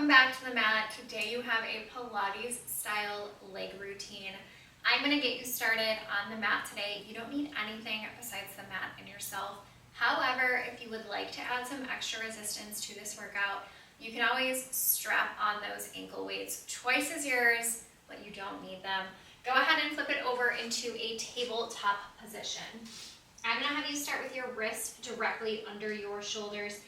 Welcome back to the mat. Today you have a Pilates style leg routine. I'm going to get you started on the mat today. You don't need anything besides the mat and yourself. However, if you would like to add some extra resistance to this workout, you can always strap on those ankle weights twice as yours, but you don't need them. Go ahead and flip it over into a tabletop position. I'm going to have you start with your wrists directly under your shoulders.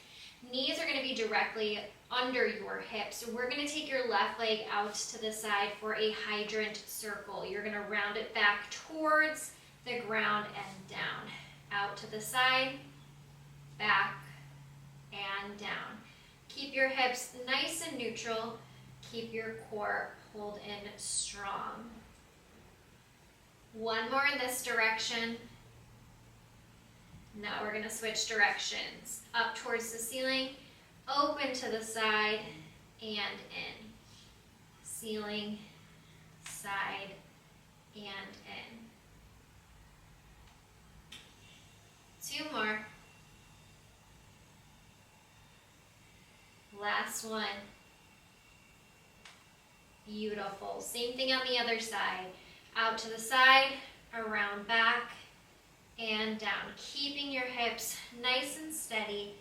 Knees are going to be directly under your hips. So we're going to take your left leg out to the side for a hydrant circle. You're going to round it back towards the ground and down. Out to the side, back, and down. Keep your hips nice and neutral. Keep your core pulled in strong. One more in this direction. Now we're going to switch directions. Up towards the ceiling, open to the side, and in. Ceiling, side, and in. Two more. Last one. Beautiful. Same thing on the other side. Out to the side, around back, and down, keeping your hips nice and steady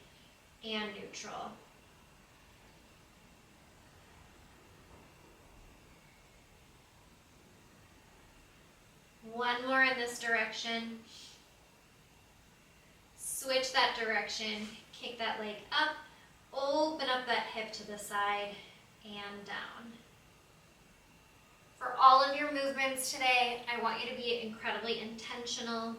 and neutral. One more in this direction. Switch that direction, kick that leg up, open up that hip to the side and down. For all of your movements today, I want you to be incredibly intentional.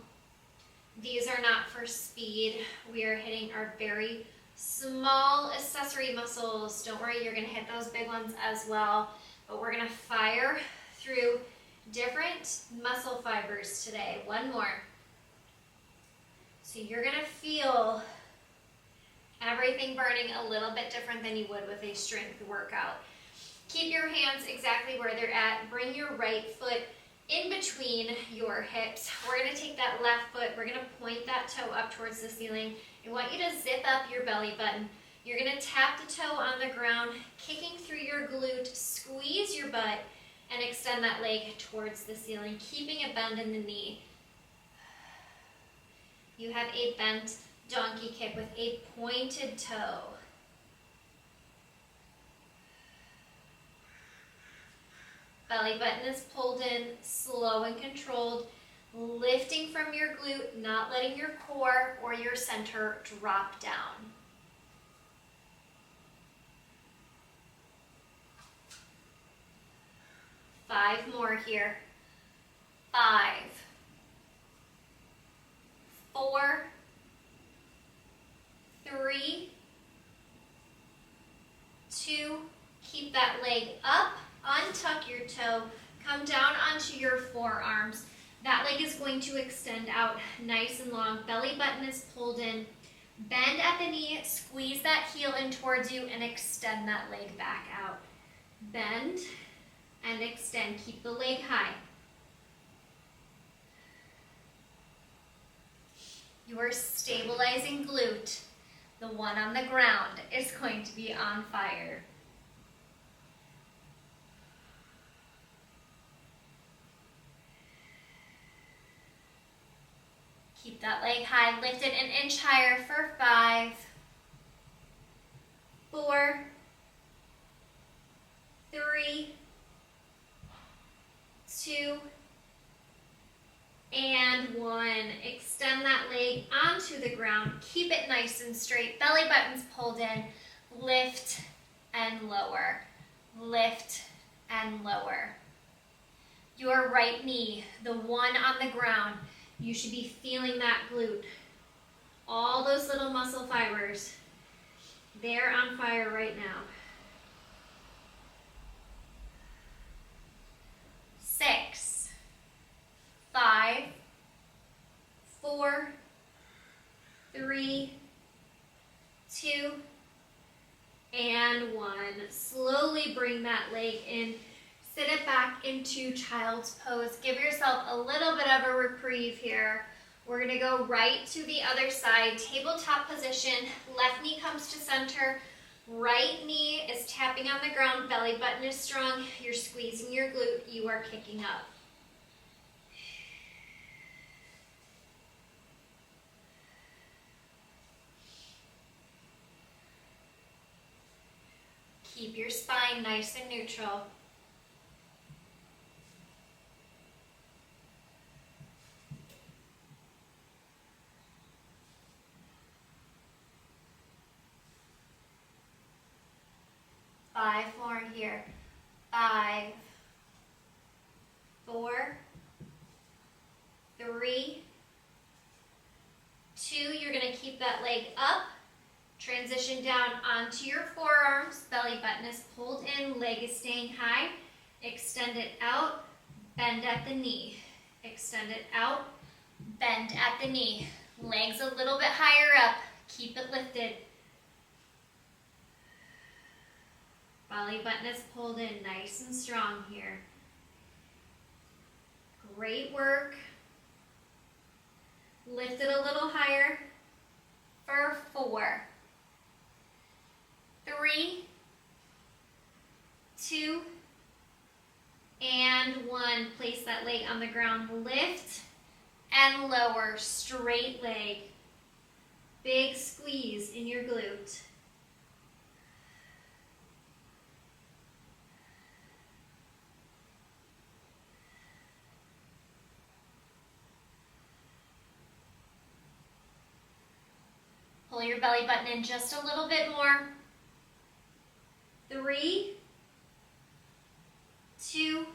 These are not for speed. We are hitting our very small accessory muscles. Don't worry, you're going to hit those big ones as well. But we're going to fire through different muscle fibers today. One more. So you're going to feel everything burning a little bit different than you would with a strength workout. Keep your hands exactly where they're at. Bring your right foot in between your hips. We're going to take that left foot, we're going to point that toe up towards the ceiling. I want you to zip up your belly button. You're going to tap the toe on the ground, kicking through your glute, squeeze your butt, and extend that leg towards the ceiling, keeping a bend in the knee. You have a bent donkey kick with a pointed toe. Belly button is pulled in, slow and controlled, lifting from your glute, not letting your core or your center drop down. Five more here. 5, 4, 3, 2, keep that leg up. Untuck your toe, come down onto your forearms. That leg is going to extend out nice and long. Belly button is pulled in. Bend at the knee, squeeze that heel in towards you, and extend that leg back out. Bend and extend. Keep the leg high. Your stabilizing glute, the one on the ground, is going to be on fire. Keep that leg high, lift it an inch higher for 5, 4, 3, 2, and 1. Extend that leg onto the ground. Keep it nice and straight. Belly button's pulled in. Lift and lower. Lift and lower. Your right knee, the one on the ground, you should be feeling that glute. All those little muscle fibers, they're on fire right now. 6, 5, 4, 3, 2, and 1. Slowly bring that leg in. Sit it back into child's pose. Give yourself a little bit of a reprieve here. We're going to go right to the other side, tabletop position. Left knee comes to center. Right knee is tapping on the ground, belly button is strong, you're squeezing your glute, you are kicking up. Keep your spine nice and neutral. Five more here. 5, 4, 3, 2. You're going to keep that leg up. Transition down onto your forearms. Belly button is pulled in. Leg is staying high. Extend it out. Bend at the knee. Extend it out. Bend at the knee. Legs a little bit higher up. Keep it lifted. Belly button is pulled in nice and strong here. Great work. Lift it a little higher for 4, 3, 2, and 1. Place that leg on the ground. Lift and lower. Straight leg. Big squeeze in your glute. Pull your belly button in just a little bit more. 3, 2,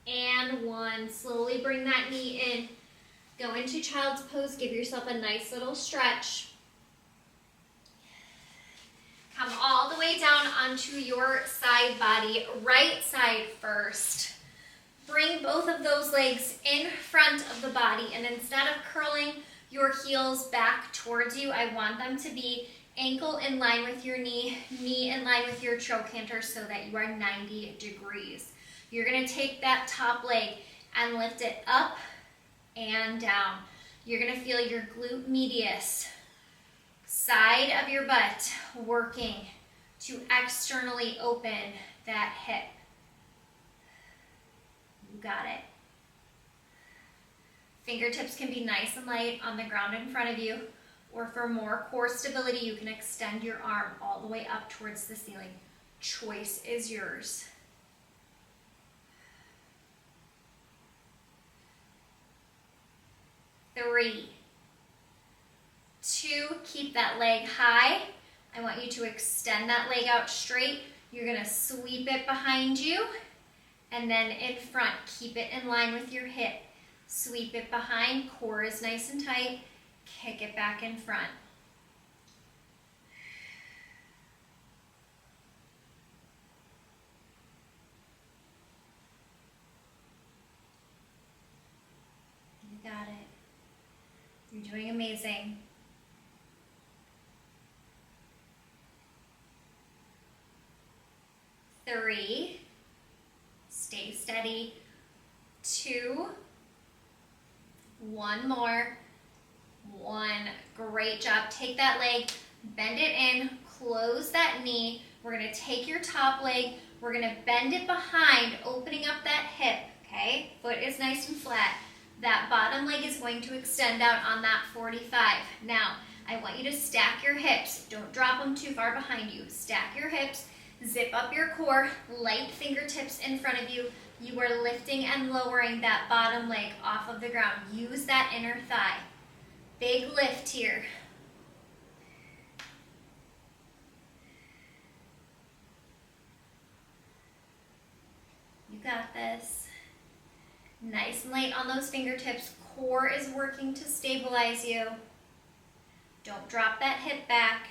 and 1. Slowly bring that knee in. Go into child's pose. Give yourself a nice little stretch. Come all the way down onto your side body. Right side first. Bring both of those legs in front of the body, and instead of curling your heels back towards you, I want them to be ankle in line with your knee, knee in line with your trochanter so that you are 90 degrees. You're going to take that top leg and lift it up and down. You're going to feel your glute medius, side of your butt, working to externally open that hip. You got it. Fingertips can be nice and light on the ground in front of you, or for more core stability, you can extend your arm all the way up towards the ceiling. Choice is yours. 3, 2, keep that leg high. I want you to extend that leg out straight. You're going to sweep it behind you, and then in front, keep it in line with your hip. Sweep it behind, core is nice and tight. Kick it back in front. You got it. You're doing amazing. 3, stay steady. 2, 1 more. 1, great job. Take that leg, bend it in, close that knee. We're going to take your top leg, we're going to bend it behind, opening up that hip, okay? Foot is nice and flat. That bottom leg is going to extend out on that 45. Now, I want you to stack your hips. Don't drop them too far behind you. Stack your hips, zip up your core, light fingertips in front of you. You are lifting and lowering that bottom leg off of the ground. Use that inner thigh. Big lift here. You got this. Nice and light on those fingertips. Core is working to stabilize you. Don't drop that hip back.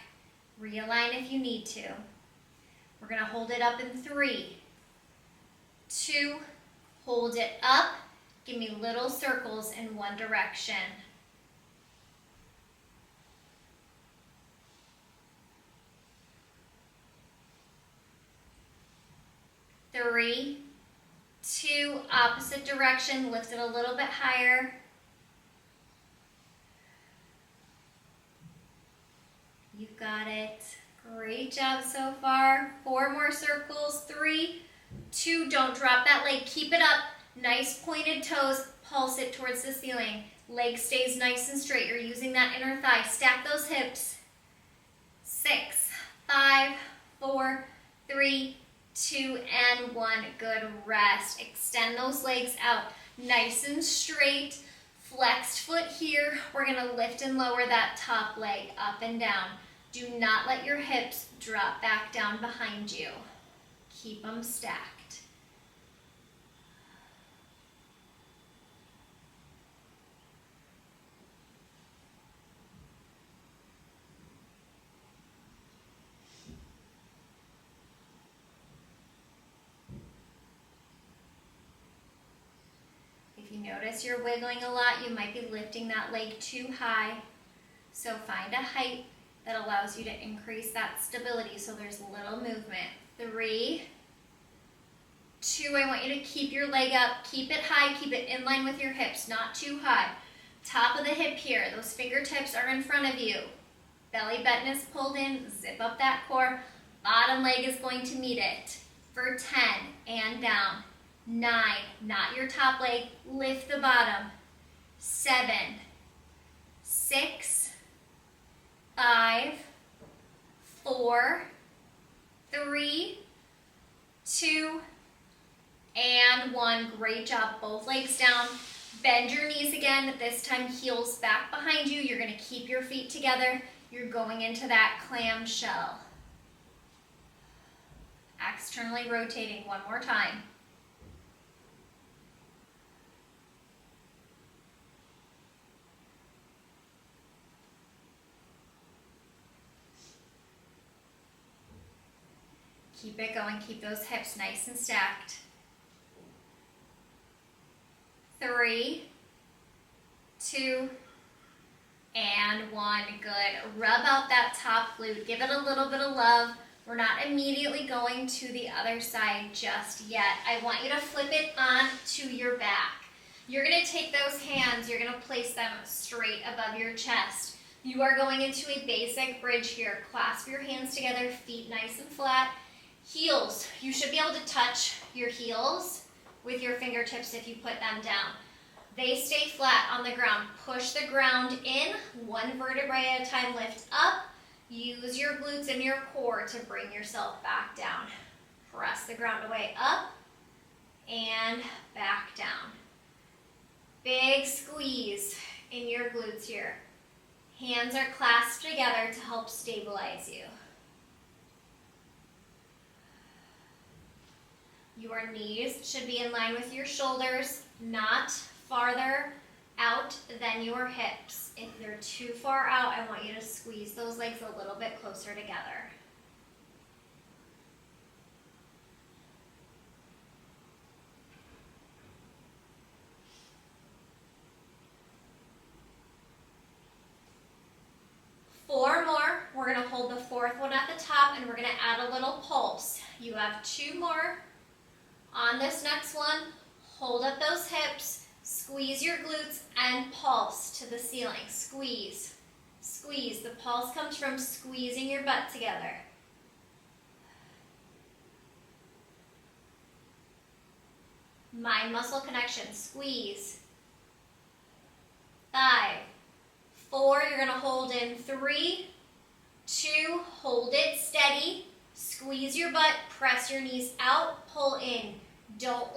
Realign if you need to. We're going to hold it up in 3, 2, hold it up. Give me little circles in one direction. 3, 2, opposite direction, lift it a little bit higher. You got it. Great job so far. 4 more circles. 3, 2, don't drop that leg. Keep it up. Nice pointed toes. Pulse it towards the ceiling. Leg stays nice and straight. You're using that inner thigh. Stack those hips. 6, 5, 4, 3, 2, and 1. Good rest. Extend those legs out. Nice and straight. Flexed foot here. We're going to lift and lower that top leg up and down. Do not let your hips drop back down behind you. Keep them stacked. If you notice you're wiggling a lot, you might be lifting that leg too high. So find a height that allows you to increase that stability so there's little movement. 3, 2, I want you to keep your leg up. Keep it high, keep it in line with your hips, not too high. Top of the hip here, those fingertips are in front of you. Belly button is pulled in, zip up that core. Bottom leg is going to meet it. For 10, and down. 9, not your top leg, lift the bottom. 7, 6, 5, 4, 3, 2, and 1. Great job. Both legs down. Bend your knees again. This time heels back behind you. You're going to keep your feet together. You're going into that clamshell. Externally rotating one more time. Keep it going. Keep those hips nice and stacked. 3, 2, and 1. Good. Rub out that top glute. Give it a little bit of love. We're not immediately going to the other side just yet. I want you to flip it on to your back. You're going to take those hands, you're going to place them straight above your chest. You are going into a basic bridge here. Clasp your hands together, feet nice and flat. Heels, you should be able to touch your heels with your fingertips if you put them down. They stay flat on the ground. Push the ground in, one vertebrae at a time, lift up. Use your glutes and your core to bring yourself back down. Press the ground away, up and back down. Big squeeze in your glutes here. Hands are clasped together to help stabilize you. Your knees should be in line with your shoulders, not farther out than your hips. If they're too far out, I want you to squeeze those legs a little bit closer together. Four more. We're going to hold the fourth one at the top and we're going to add a little pulse. You have 2 more. On this next one, hold up those hips, squeeze your glutes, and pulse to the ceiling. Squeeze, squeeze. The pulse comes from squeezing your butt together. Mind muscle connection. Squeeze. 5, 4. You're going to hold in 3, 2. Hold it steady. Squeeze your butt, press your knees out, pull in. Don't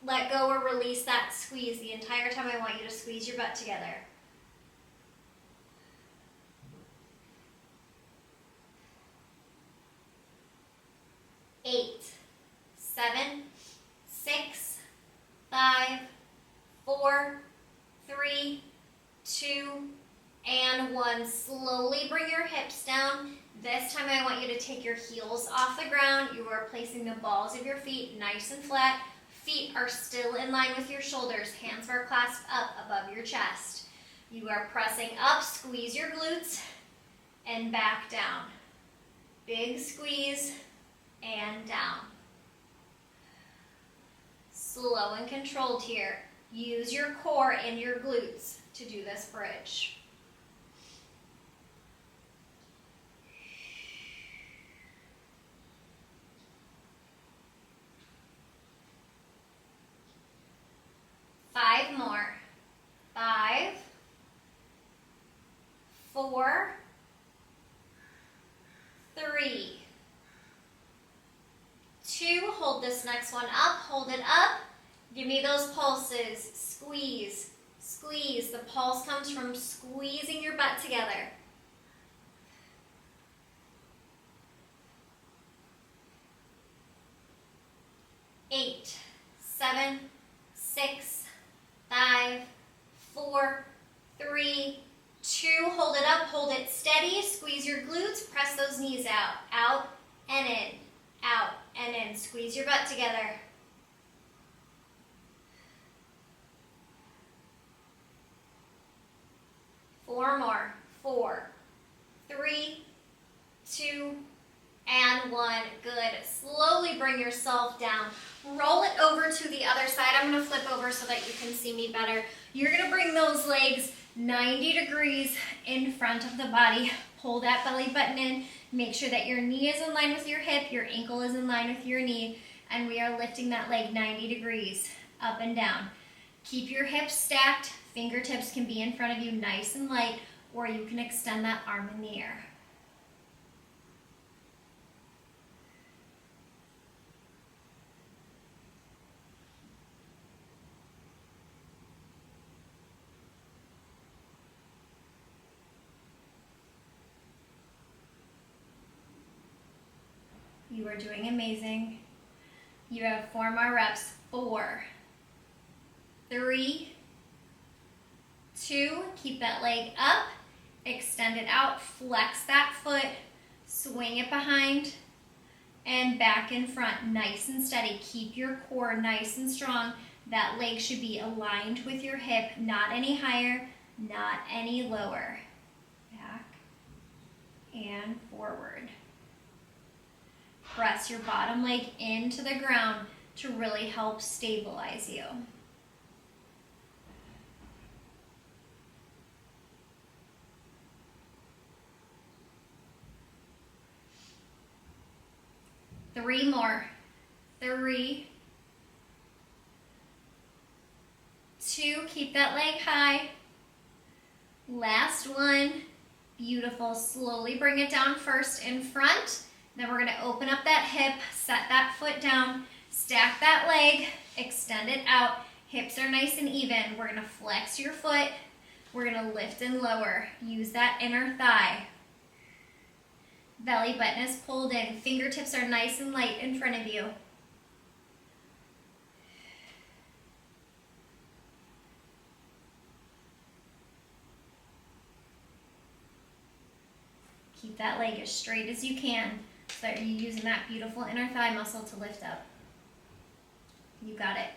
let go or release that squeeze. The entire time I want you to squeeze your butt together. 8, 7, 6, 5, 4, 3, 2, and 1. Slowly bring your hips down. This time I want you to take your heels off the ground. You are placing the balls of your feet nice and flat. Feet are still in line with your shoulders. Hands are clasped up above your chest. You are pressing up, squeeze your glutes, and back down. Big squeeze, and down. Slow and controlled here. Use your core and your glutes to do this bridge. hold this next one up, hold it up. Give me those pulses. Squeeze, squeeze. The pulse comes from squeezing your butt together. 8, 7, 6, 5, 4, 3, 2. Hold it up, hold it steady. Squeeze your glutes, press those knees out and in, out and in. Squeeze your butt together. 4 more. 4, 3, 2, and 1. Good. Slowly bring yourself down. Roll it over to the other side. I'm going to flip over so that you can see me better. You're going to bring those legs 90 degrees in front of the body. Pull that belly button in. Make sure that your knee is in line with your hip, your ankle is in line with your knee, and we are lifting that leg 90 degrees up and down. Keep your hips stacked. Fingertips can be in front of you nice and light, or you can extend that arm in the air. You are doing amazing. You have 4 more reps. 4, 3, 2, keep that leg up, extend it out, flex that foot, swing it behind, and back in front, nice and steady. Keep your core nice and strong. That leg should be aligned with your hip, not any higher, not any lower. Back and forward. Press your bottom leg into the ground to really help stabilize you. Three more. 3, 2, keep that leg high. Last one. Beautiful. Slowly bring it down first in front. Then we're going to open up that hip, set that foot down, stack that leg, extend it out. Hips are nice and even. We're going to flex your foot. We're going to lift and lower. Use that inner thigh. Belly button is pulled in. Fingertips are nice and light in front of you. Keep that leg as straight as you can so that you're using that beautiful inner thigh muscle to lift up. You got it.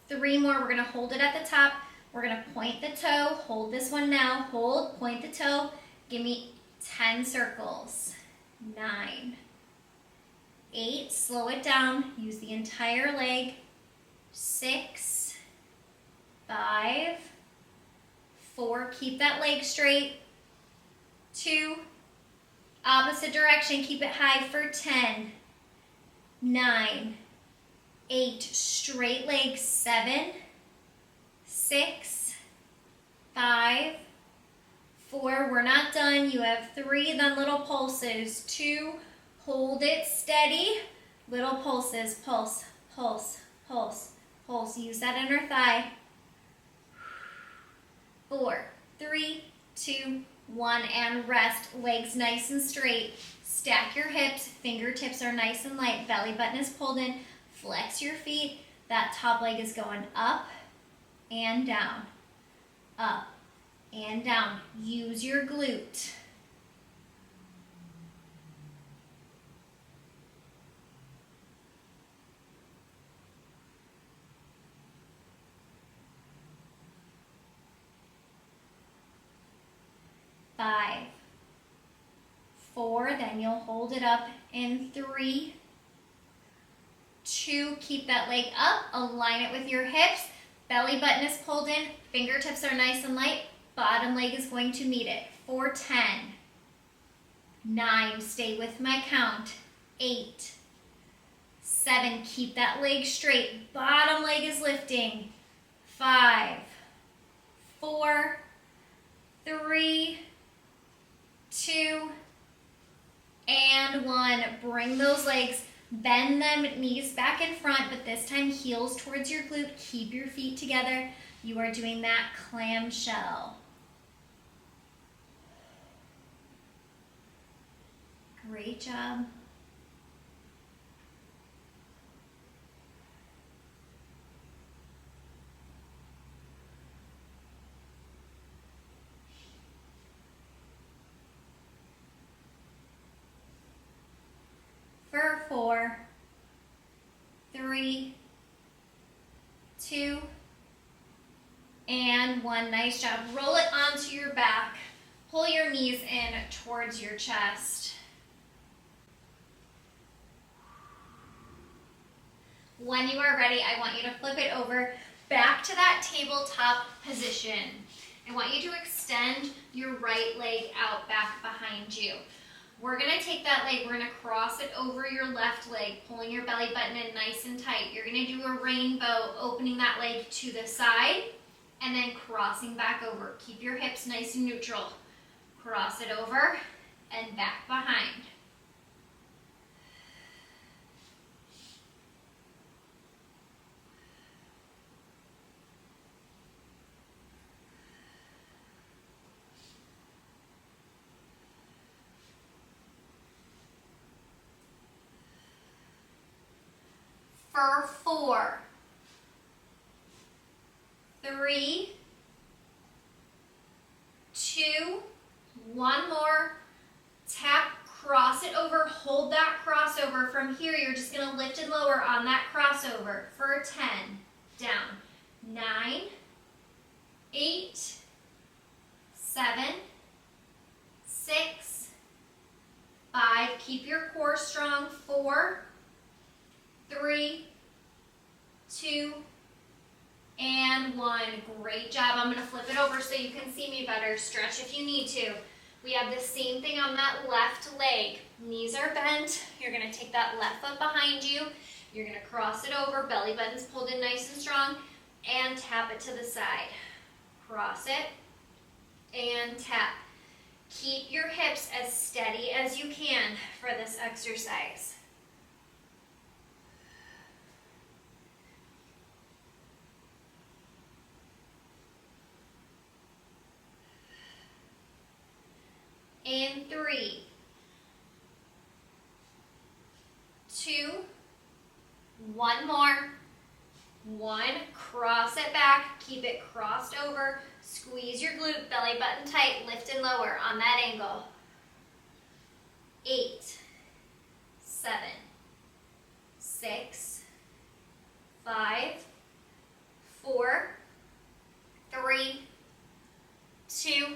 3 more. We're going to hold it at the top. We're going to point the toe. Hold this one now. Hold, point the toe. Give me 10 circles. 9, 8, slow it down. Use the entire leg. 6, 5, 4, keep that leg straight. 2, opposite direction, keep it high for 10, 9, 8, straight leg. 7, 6, 5, 4, we're not done. You have 3, then little pulses. 2, hold it steady. Little pulses, pulse, pulse, pulse, pulse. Use that inner thigh. 4, 3, 2, 1, and rest. Legs nice and straight. Stack your hips. Fingertips are nice and light. Belly button is pulled in. Flex your feet. That top leg is going up and down. Up and down. Use your glute. Five, 4, then you'll hold it up in 3, 2, keep that leg up, align it with your hips, belly button is pulled in, fingertips are nice and light, bottom leg is going to meet it. 4, 10, 9, stay with my count, 8, 7, keep that leg straight, bottom leg is lifting, 5, 4, 3, 2, and 1. Bring those legs Bend them knees back in front, but this time heels towards your glute. Keep your feet together. You are doing that clamshell. Great job. For 4, 3, 2, and 1. Nice job. Roll it onto your back. Pull your knees in towards your chest. When you are ready, I want you to flip it over back to that tabletop position. I want you to extend your right leg out back behind you. We're going to take that leg, we're going to cross it over your left leg, pulling your belly button in nice and tight. You're going to do a rainbow, opening that leg to the side, and then crossing back over. Keep your hips nice and neutral. Cross it over and back behind. For 4, 3, 2, 1 more. Tap, cross it over, hold that crossover. From here, you're just going to lift and lower on that crossover for 10. Down. 9, 8, 7, 6, 5. Keep your core strong. 4, 3, 2, and 1. Great job. I'm going to flip it over so you can see me better. Stretch if you need to. We have the same thing on that left leg. Knees are bent. You're going to take that left foot behind you. You're going to cross it over. Belly button's pulled in nice and strong. And tap it to the side. Cross it and tap. Keep your hips as steady as you can for this exercise. In 3, 2, 1 more. 1, cross it back, keep it crossed over, squeeze your glute, belly button tight, lift and lower on that angle. 8, 7, 6, 5, 4, 3, 2,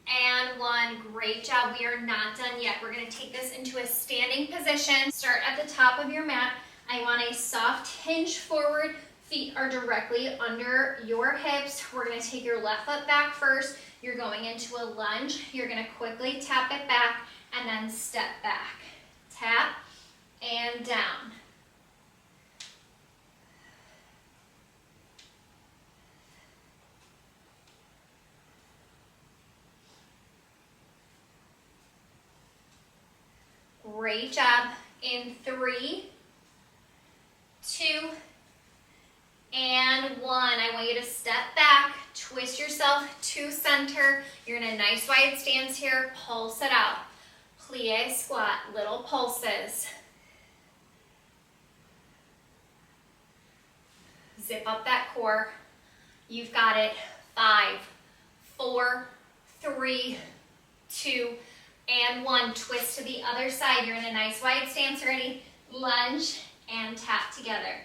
and 1. Great job. We are not done yet. We're going to take this into a standing position. Start at the top of your mat. I want a soft hinge forward. Feet are directly under your hips. We're going to take your left foot back first. You're going into a lunge. You're going to quickly tap it back and then step back. Tap and down. Great job. In 3, 2, and 1. I want you to step back, twist yourself to center. You're in a nice wide stance here. Pulse it out. Plie squat, little pulses. Zip up that core. You've got it. 5, 4, 3, 2, and 1. Twist to the other side. You're in a nice wide stance. Ready? Lunge and tap together.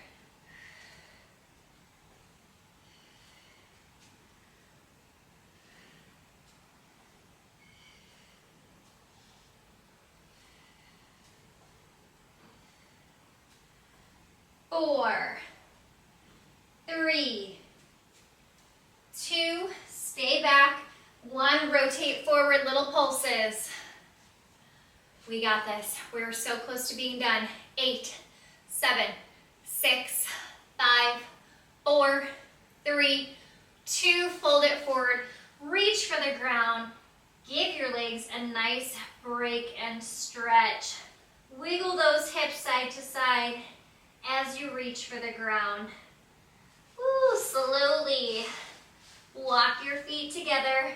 Four, 3, 2, stay back. 1, rotate forward, little pulses. We got this. We're so close to being done. 8, 7, 6, 5, 4, 3, 2, fold it forward. Reach for the ground. Give your legs a nice break and stretch. Wiggle those hips side to side as you reach for the ground. Ooh, slowly walk your feet together.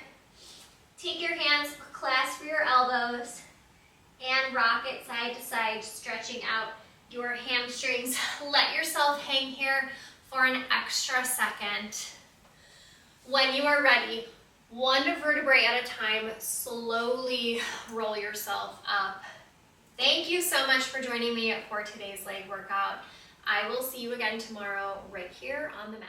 Take your hands, clasp your elbows, and rock it side to side, stretching out your hamstrings. Let yourself hang here for an extra second. When you are ready, one vertebrae at a time, slowly roll yourself up. Thank you so much for joining me for today's leg workout. I will see you again tomorrow right here on the mat.